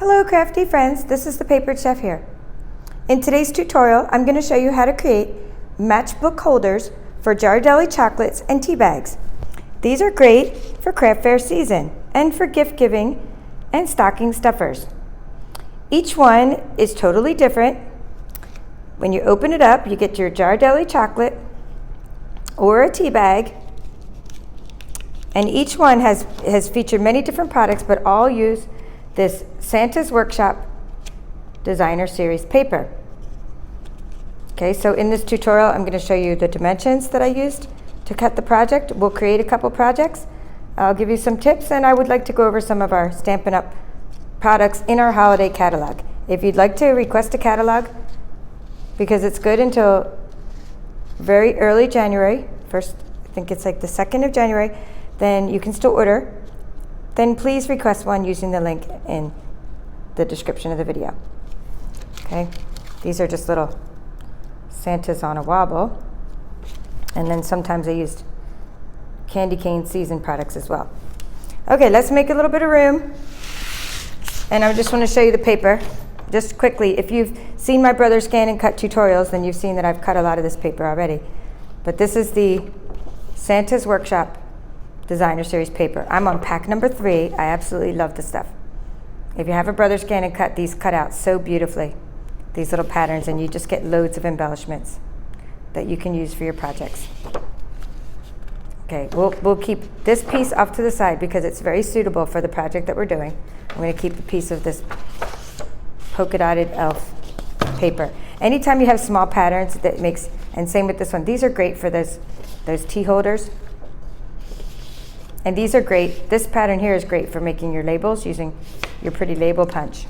Hello crafty friends, this is the Papered Chef here. In today's tutorial, I'm going to show you how to create matchbook holders for Ghirardelli chocolates and tea bags. These are great for craft fair season and for gift giving and stocking stuffers. Each one is totally different. When you open it up, you get your Ghirardelli chocolate or a tea bag, and each one has featured many different products, but all use this Santa's Workshop Designer Series paper. Okay, so in this tutorial, I'm going to show you the dimensions that I used to cut the project. We'll create a couple projects. I'll give you some tips, and I would like to go over some of our Stampin' Up! Products in our holiday catalog. If you'd like to request a catalog, because it's good until very early January, first, I think it's like the 2nd of January, then you can still order. Then please request one using the link in the description of the video. Okay, these are just little Santas on a wobble. And then sometimes I used candy cane season products as well. Okay, let's make a little bit of room. And I just want to show you the paper. Just quickly, if you've seen my brother scan and cut tutorials, then you've seen that I've cut a lot of this paper already. But this is the Santa's Workshop Designer Series paper. I'm on pack number 3. I absolutely love this stuff. If you have a brother scan and cut, these cut out so beautifully, these little patterns, and you just get loads of embellishments that you can use for your projects. Okay, we'll keep this piece off to the side because it's very suitable for the project that we're doing. I'm going to keep a piece of this polka dotted elf paper. Anytime you have small patterns, that makes, and same with this one, these are great for those tea holders. And these are great. This pattern here is great for making your labels using your pretty label punch.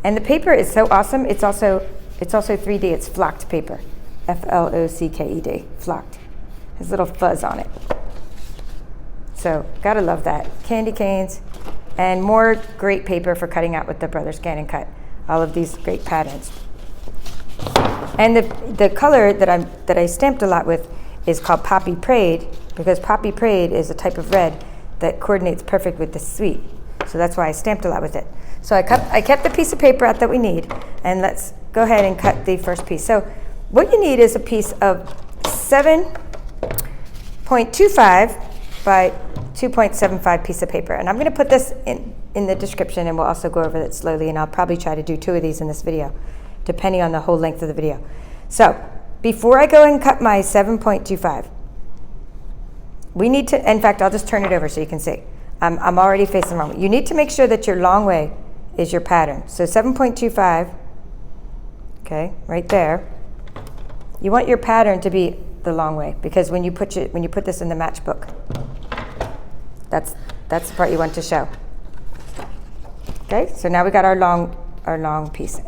And the paper is so awesome. It's also 3D. It's flocked paper. F-L-O-C-K-E-D. Flocked. Has a little fuzz on it. So gotta love that. Candy canes and more great paper for cutting out with the brother scan and cut. All of these great patterns. And the color that I stamped a lot with is called Poppy Prade, because Poppy Prade is a type of red that coordinates perfect with the sweet. So that's why I stamped a lot with it. So I kept the piece of paper out that we need, and let's go ahead and cut the first piece. So what you need is a piece of 7.25 by 2.75 piece of paper. And I'm going to put this in the description, and we'll also go over that slowly, and I'll probably try to do 2 of these in this video, depending on the whole length of the video. So before I go and cut my 7.25, we need to, in fact, I'll just turn it over so you can see. I'm already facing wrong. You need to make sure that your long way is your pattern. So 7.25, okay, right there. You want your pattern to be the long way, because when you put this in the matchbook, that's the part you want to show. Okay, so now we got our long piece.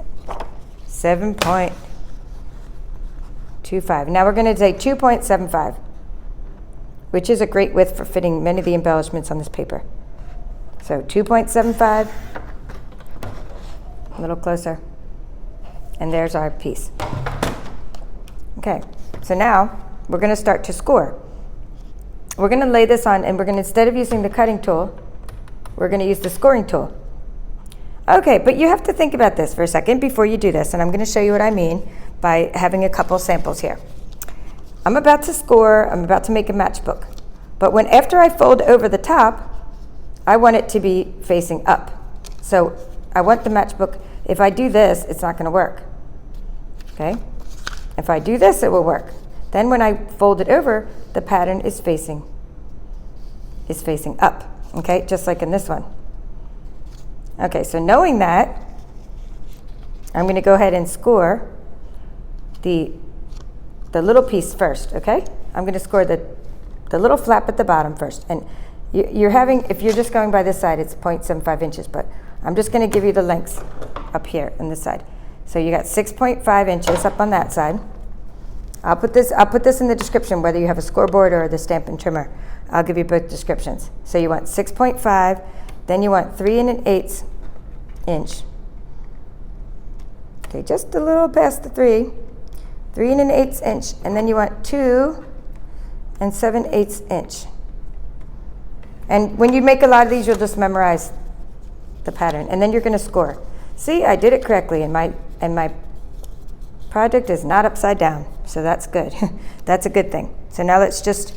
7.25. Now we're going to say 2.75. which is a great width for fitting many of the embellishments on this paper. So 2.75, a little closer, and there's our piece. Okay, so now we're going to start to score. We're going to lay this on, and we're going to, instead of using the cutting tool, we're going to use the scoring tool. Okay, but you have to think about this for a second before you do this, and I'm going to show you what I mean by having a couple samples here. I'm about to score, I'm about to make a matchbook. But after I fold over the top, I want it to be facing up. So I want the matchbook, if I do this, it's not going to work. Okay? If I do this, it will work. Then when I fold it over, the pattern is facing up. Okay? Just like in this one. Okay, so knowing that, I'm going to go ahead and score the little piece first, okay? I'm going to score the little flap at the bottom first. And you're having, if you're just going by this side, it's 0.75 inches, but I'm just going to give you the lengths up here on this side. So you got 6.5 inches up on that side. I'll put this in the description, whether you have a scoreboard or the Stampin' Trimmer. I'll give you both descriptions. So you want 6.5, then you want 3 1/8 inch. Okay, just a little past the 3 1/8 inch, and then you want 2 7/8 inch. And when you make a lot of these, you'll just memorize the pattern, and then you're going to score. See, I did it correctly, and my project is not upside down, so that's good. That's a good thing. So now let's just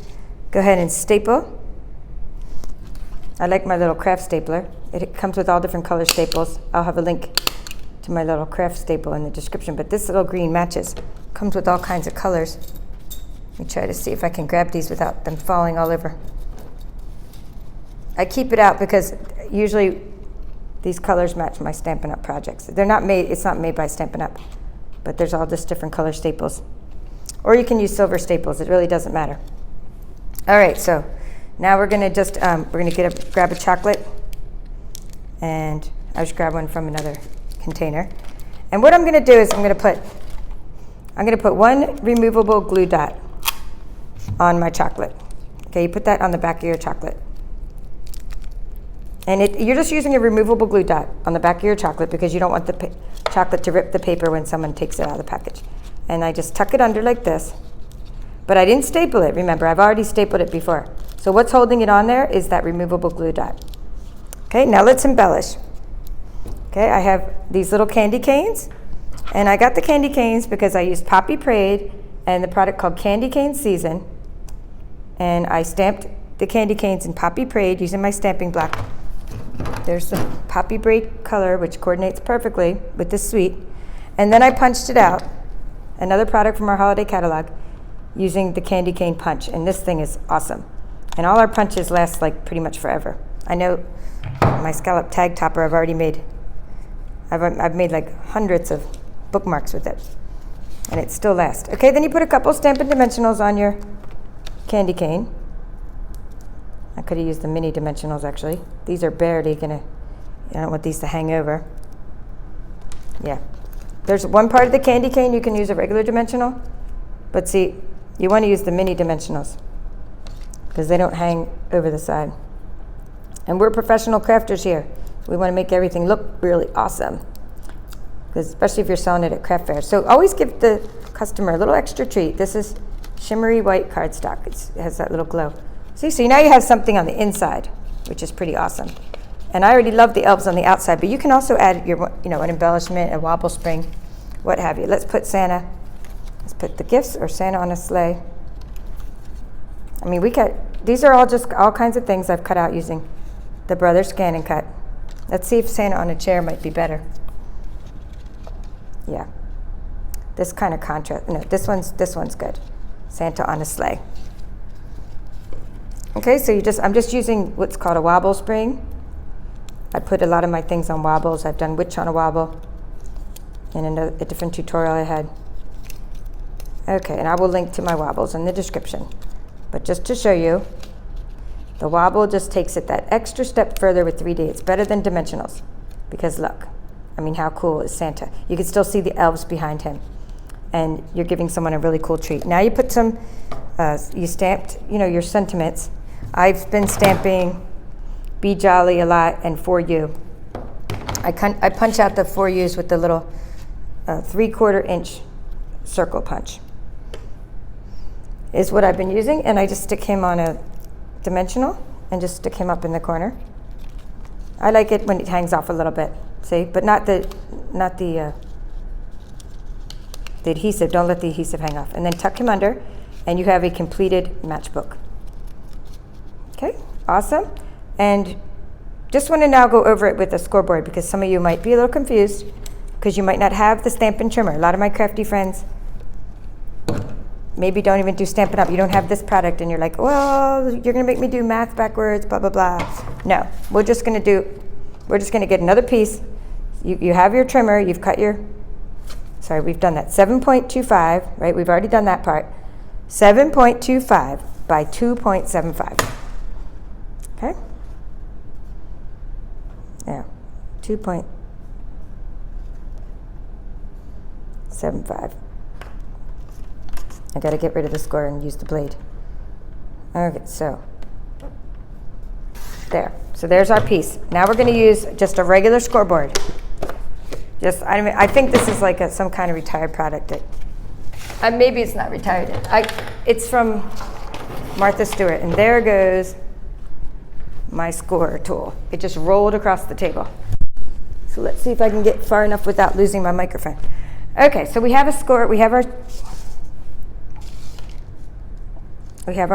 go ahead and staple. I like my little craft stapler. It comes with all different color staples. I'll have a link to my little craft staple in the description, but this little green matches. Comes with all kinds of colors. Let me try to see if I can grab these without them falling all over. I keep it out because usually these colors match my Stampin' Up projects. They're not made, it's not made by Stampin' Up, but there's all this different color staples. Or you can use silver staples, it really doesn't matter. All right, so now we're gonna just, grab a chocolate, and I'll just grab one from another container. And what I'm gonna do is I'm gonna put one removable glue dot on my chocolate. Okay, you put that on the back of your chocolate. And you're just using a removable glue dot on the back of your chocolate because you don't want the chocolate to rip the paper when someone takes it out of the package. And I just tuck it under like this. But I didn't staple it, remember, I've already stapled it before. So what's holding it on there is that removable glue dot. Okay, now let's embellish. Okay, I have these little candy canes. And I got the candy canes because I used Poppy Parade and the product called Candy Cane Season. And I stamped the candy canes in Poppy Parade using my stamping block. There's the Poppy Braid color, which coordinates perfectly with this suite. And then I punched it out, another product from our holiday catalog, using the candy cane punch. And this thing is awesome. And all our punches last like pretty much forever. I know my scallop tag topper I've already made. I've made like hundreds of bookmarks with it. And it still lasts. Okay, then you put a couple Stampin' Dimensionals on your candy cane. I could have used the mini dimensionals actually. These are barely gonna, I don't want these to hang over. Yeah. There's one part of the candy cane you can use a regular dimensional, but see, you want to use the mini dimensionals because they don't hang over the side. And we're professional crafters here. We want to make everything look really awesome, because especially if you're selling it at craft fairs. So always give the customer a little extra treat. This is shimmery white cardstock. It has that little glow. See, so now you have something on the inside, which is pretty awesome. And I already love the elves on the outside, but you can also add your, an embellishment, a wobble spring, what have you. Let's put Santa. Let's put the gifts or Santa on a sleigh. I mean, these are all just all kinds of things I've cut out using the Brothers Scan and Cut. Let's see if Santa on a chair might be better. Yeah, this kind of contrast. No, this one's good. Santa on a sleigh. Okay, so I'm just using what's called a wobble spring. I put a lot of my things on wobbles. I've done Witch on a Wobble in a different tutorial I had. Okay, and I will link to my wobbles in the description. But just to show you, the wobble just takes it that extra step further with 3D. It's better than dimensionals because look, I mean, how cool is Santa? You can still see the elves behind him, and you're giving someone a really cool treat. Now you put some, you stamped, your sentiments. I've been stamping Be Jolly a lot and For You. I punch out the For Yous with the little 3/4 inch circle punch. Is what I've been using, and I just stick him on a dimensional and just stick him up in the corner. I like it when it hangs off a little bit, see, but not the adhesive. Don't let the adhesive hang off. And then tuck him under, and you have a completed matchbook. Okay, awesome. And just want to now go over it with a scoreboard because some of you might be a little confused because you might not have the Stampin' Trimmer. A lot of my crafty friends maybe don't even do Stampin' Up. You don't have this product and you're like, well, you're going to make me do math backwards, blah, blah, blah. No, we're just going to get another piece. You have your trimmer, you've cut sorry, we've done that. 7.25, right? We've already done that part. 7.25 by 2.75. Okay? Yeah, 2.75. I got to get rid of the score and use the blade. Okay, so there. So there's our piece. Now we're going to use just a regular scoreboard. I think this is like some kind of retired product. Maybe it's not retired. It's from Martha Stewart, and there goes my score tool. It just rolled across the table. So let's see if I can get far enough without losing my microphone. Okay, so we have a score. We have our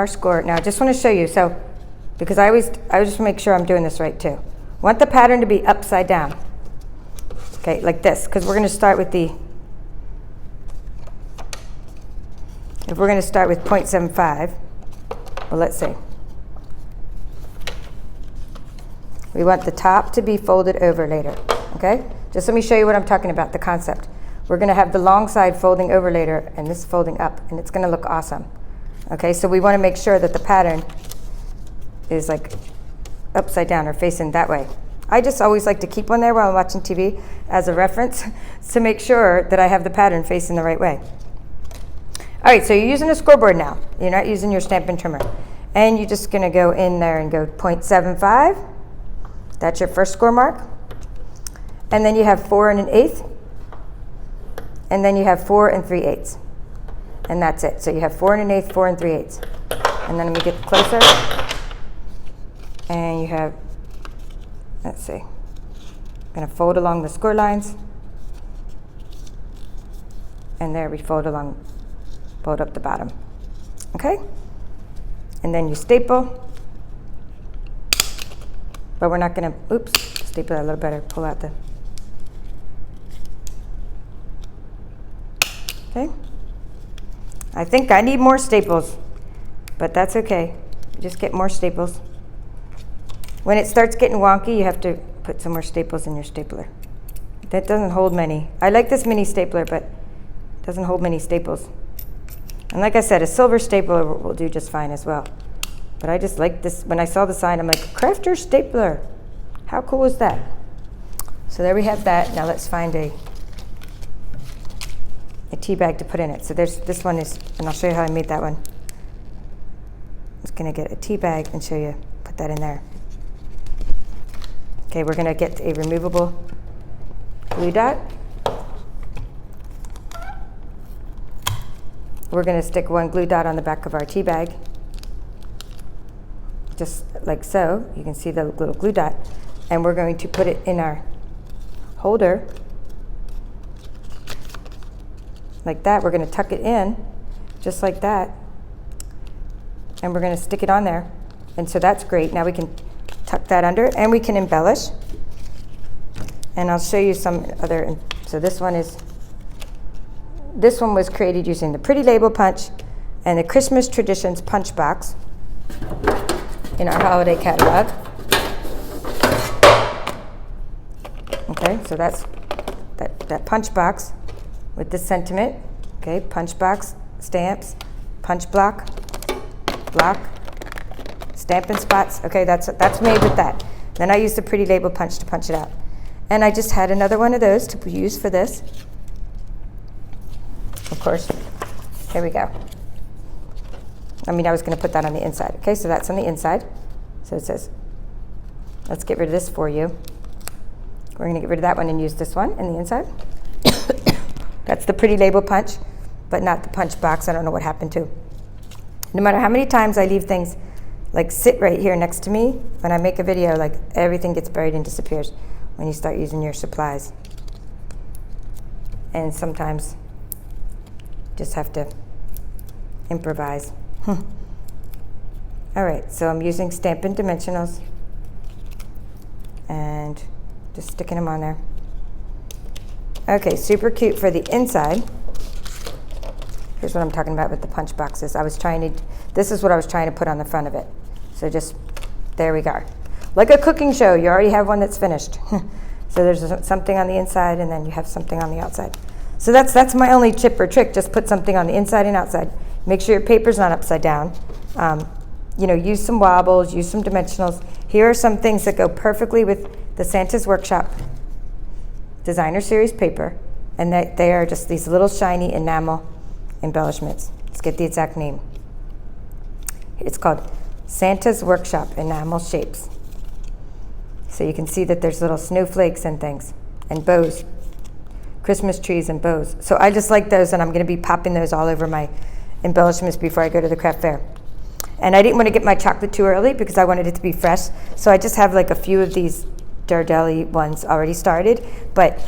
score. Now I just want to show you. So, because I just make sure I'm doing this right too. I want the pattern to be upside down. Okay, like this, because we're going to start with if we're going to start with 0.75, well, let's see. We want the top to be folded over later, okay? Just let me show you what I'm talking about, the concept. We're going to have the long side folding over later and this folding up, and it's going to look awesome. Okay, so we want to make sure that the pattern is like upside down or facing that way. I just always like to keep one there while I'm watching TV as a reference to make sure that I have the pattern facing the right way. All right, so you're using a scoreboard now. You're not using your Stampin' Trimmer. And you're just going to go in there and go 0.75. That's your first score mark. And then you have 4 1/8. And then you have 4 3/8. And that's it. So you have 4 1/8, 4 3/8. And then let me get closer. And you have, let's see, I'm going to fold along the score lines. And there we fold up the bottom. Okay? And then you staple. But we're not going to, staple that a little better. Pull out the, okay? I think I need more staples, but that's okay. Just get more staples. When it starts getting wonky, you have to put some more staples in your stapler. That doesn't hold many. I like this mini stapler, but it doesn't hold many staples. And like I said, a silver stapler will do just fine as well. But I just like this. When I saw the sign, I'm like, Crafter stapler. How cool is that? So there we have that. Now let's find a tea bag to put in it. So there's this one is, and I'll show you how I made that one. I'm just going to get a tea bag and show you, put that in there. Okay, we're going to get a removable glue dot. We're going to stick one glue dot on the back of our tea bag. Just like so. You can see the little glue dot. And we're going to put it in our holder. Like that. We're going to tuck it in, just like that. And we're going to stick it on there. And so that's great. Now we can tuck that under, and we can embellish. And I'll show you some other. So this one was created using the Pretty Label Punch and the Christmas Traditions Punch Box in our holiday catalog. Okay, so that's that punch box with the sentiment. Okay, punch box, stamps, punch block, Stampin' Spots. Okay, that's made with that. Then I used the Pretty Label Punch to punch it out. And I just had another one of those to use for this. Of course, here we go. I was going to put that on the inside. Okay, so that's on the inside. So it says, let's get rid of this for you. We're going to get rid of that one and use this one in the inside. That's the Pretty Label Punch, but not the punch box. I don't know what happened to. No matter how many times I leave things like sit right here next to me, when I make a video, like everything gets buried and disappears when you start using your supplies. And sometimes just have to improvise. All right, so I'm using Stampin' Dimensionals and just sticking them on there. Okay, super cute for the inside. Here's what I'm talking about with the punch boxes. This is what I was trying to put on the front of it. So just, there we go. Like a cooking show, you already have one that's finished. So there's something on the inside and then you have something on the outside. So that's my only tip or trick, just put something on the inside and outside. Make sure your paper's not upside down. Use some wobbles, use some dimensionals. Here are some things that go perfectly with the Santa's Workshop Designer Series paper, and they are just these little shiny enamel embellishments. Let's get the exact name. It's called Santa's Workshop Enamel Shapes. So you can see that there's little snowflakes and things, and bows, Christmas trees and bows. So I just like those, and I'm going to be popping those all over my embellishments before I go to the craft fair. And I didn't want to get my chocolate too early because I wanted it to be fresh. So I just have like a few of these Ghirardelli ones already started, but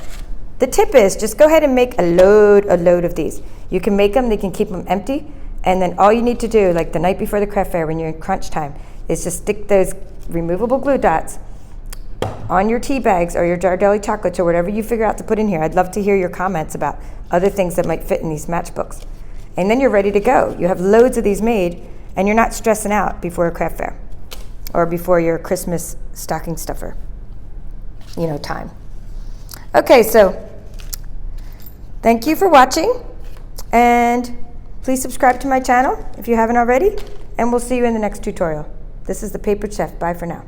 the tip is just go ahead and make a load of these. You can make them, they can keep them empty, and then all you need to do, like the night before the craft fair when you're in crunch time, is just stick those removable glue dots on your tea bags or your Ghirardelli chocolates or whatever you figure out to put in here. I'd love to hear your comments about other things that might fit in these matchbooks. And then you're ready to go. You have loads of these made, and you're not stressing out before a craft fair or before your Christmas stocking stuffer, time. Okay, so thank you for watching, and please subscribe to my channel if you haven't already, and we'll see you in the next tutorial. This is the Paper Chef. Bye for now.